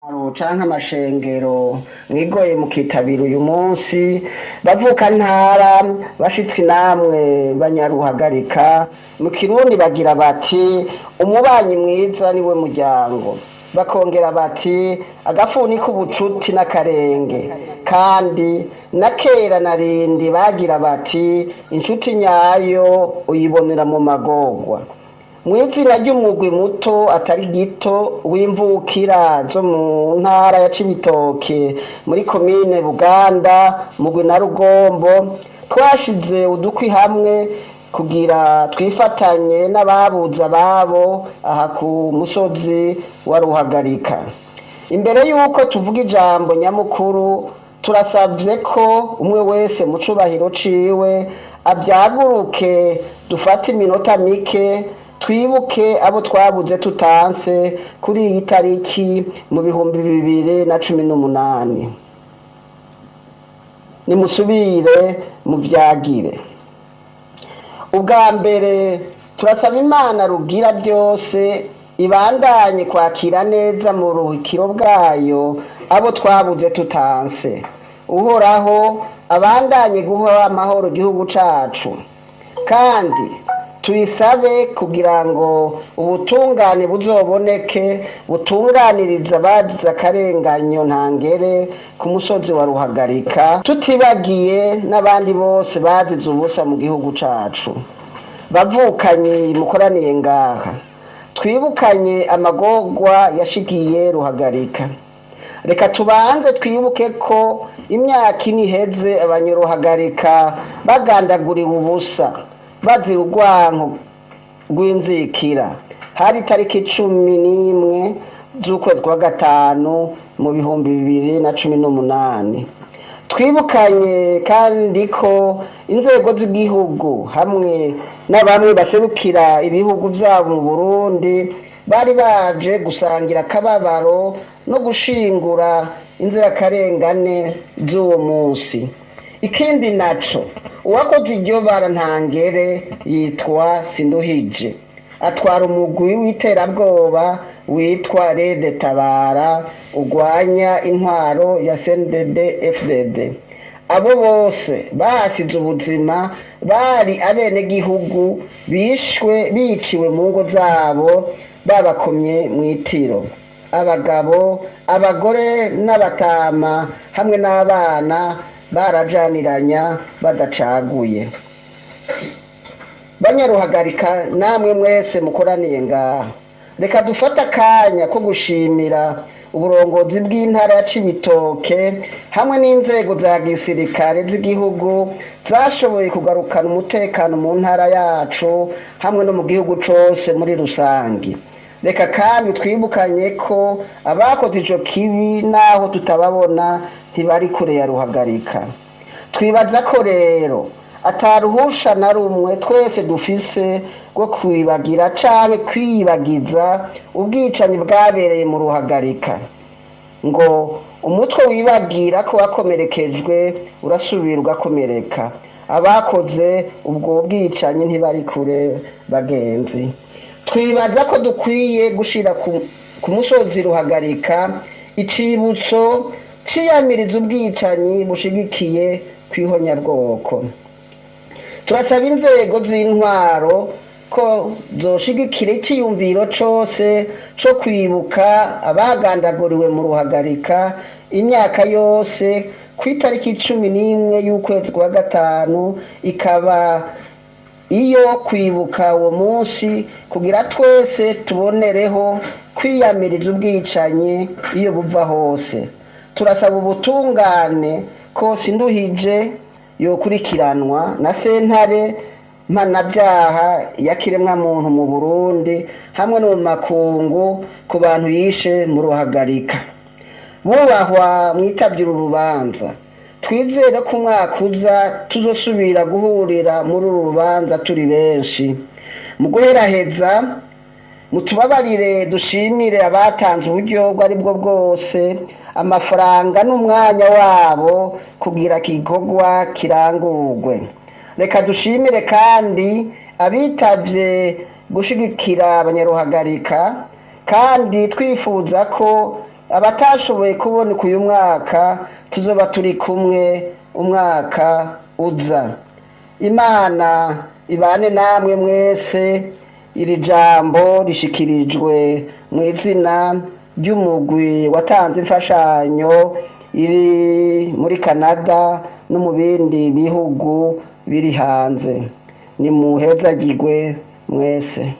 canke amashengero mwigoye mukitabira uyu munsi bavuka ntara bashitsi namwe banyaruhagarika mu Kirundi bagira bati umubanyi mwiza niwe muryango, bakongera bati agafuni k'ubucuti n'akarenge, kandi na kera narindi bagira bati inshuti nyayo uyibonera mu magorwa. Mw'izina ry'umugwi muto atari gito w'imvukira zo mu ntara ya Cibitoke muri komine Buganda mugwi na Rugombo, twashize udukwi hamwe kugira twifatanye n'ababuze ababo aha ku musozi wa Ruhagarika. Imbere yuko tuvuga ijambo nyamukuru, turasavye ko umwe wese mu cubahiro ciwe avyaguruke dufate iminota mike twibuke abo twabuze tutanse kuri iyi tariki mu 2018. Nimusubire muvyagire. Ubwa mbere turasaba Imana rugira byose ibandanye kwakira neza mu ruhukiro bwayo abo twabuze tutanse. Uhoraho abandanye guha amahoro igihugu cacu, kandi tuyisabe kugira ngo ubutungane buzoboneke butunganiriza abazize akarenganyo ntangere ku musozi wa Ruhagarika, tutibagiye n'abandi bose bazize ubusa mu gihugu cacu. Bavukanye mukoraniye ngaha, twibukanye amagorwa yashikiye Ruhagarika. Reka tubanze twibuke ko imyaka ine iheze abanyaruhagarika bagandaguriwe ubusa bazira urwanko rw'inzikira. Hari itariki 11 z'ukwezi kwa gatanu mu 2018. Twibukanye kandi ko inzego z'igihugu hamwe na bamwe baserukira ibihugu vyabo mu Burundi bari baje gusangira akababaro no gushingura inzirakarengane z'uwo munsi. Ikindi naco, uwakoze iryo bara ntangere yitwa Sinduhije, atwara umugwi w'iterabwoba witwa Rede Tabara urwanya intwaro ya CNDD-FDD. Abo bose bahasize ubuzima bari abenegihugu biciwe mu ngo zabo babakomye mw'itiro. Abagabo, abagore n'abatama hamwe n'abana barajaniranya badacaguye. Banyaruhagarika namwe mwese mukoraniye ngaha, reka dufata akanya ko gushimira uburongozi bw'intara ya Cibitoke hamwe n'inzego za gisirikare z'igihugu zashoboye kugarukana umutekano mu ntara yacu hamwe no mu gihugu cose muri rusangi. Reka kandi twibukanye ko abakoze ico kibi naho tutababona ntibari kure ya Ruhagarika. Twibaza ko rero ataruhusha na rumwe twese dufise rwo kwibagira canke kwibagiza ubwicanyi bwabereye mu Ruhagarika, ngo umutwe wibagira ko wakomerekejwe urasubira ugakomereka. Abakoze ubwo bwicanyi ntibari kure bagenzi. Twibaza ko dukwiye gushira ku musozi Ruhagarika icibutso ciyamiriza ubwicanyi bushigikiye kwihonyabwoko. Turasaba inzego z'intwaro ko zoshigikira iciyumviro cose co kwibuka abagandaguriwe mu Ruhagarika imyaka yose kw'itariki 11 y'ukwezi kwa gatanu ikaba iyo kwibuka uwo munsi kugira twese tubonereho kwiyamiriza ubwicanyi iyo buva hose. Turasaba ubutungane ko Sinduhije yokurikiranwa na sentare mpanavyaha ya kiremwamuntu mu Burundi hamwe no mu makungu ku bantu yishe mu Ruhagarika. Bubahwa mwitavye uru rubanza, twizere ko umwaka uza tuzosubira guhurira muri uru rubanza turi benshi. Mu guheraheza mutubabarire dushimire abatanze uburyo bwo aribwo bwose, amafaranga n'umwanya wabo kugira igikorwa kirangurwe. Reka dushimire kandi abitavye gushigikira abanyaruhagarika, kandi twifuza ko abatashoboye kuboneka uyu mwaka tuzoba turi kumwe umwaka uza. Imana ibane namwe mwese. Iri jambo rishikirijwe mu izina ry'umugwi watanze imfashanyo iri muri Canada no mu bindi bihugu biri hanze. Nimuhezagirwe mwese.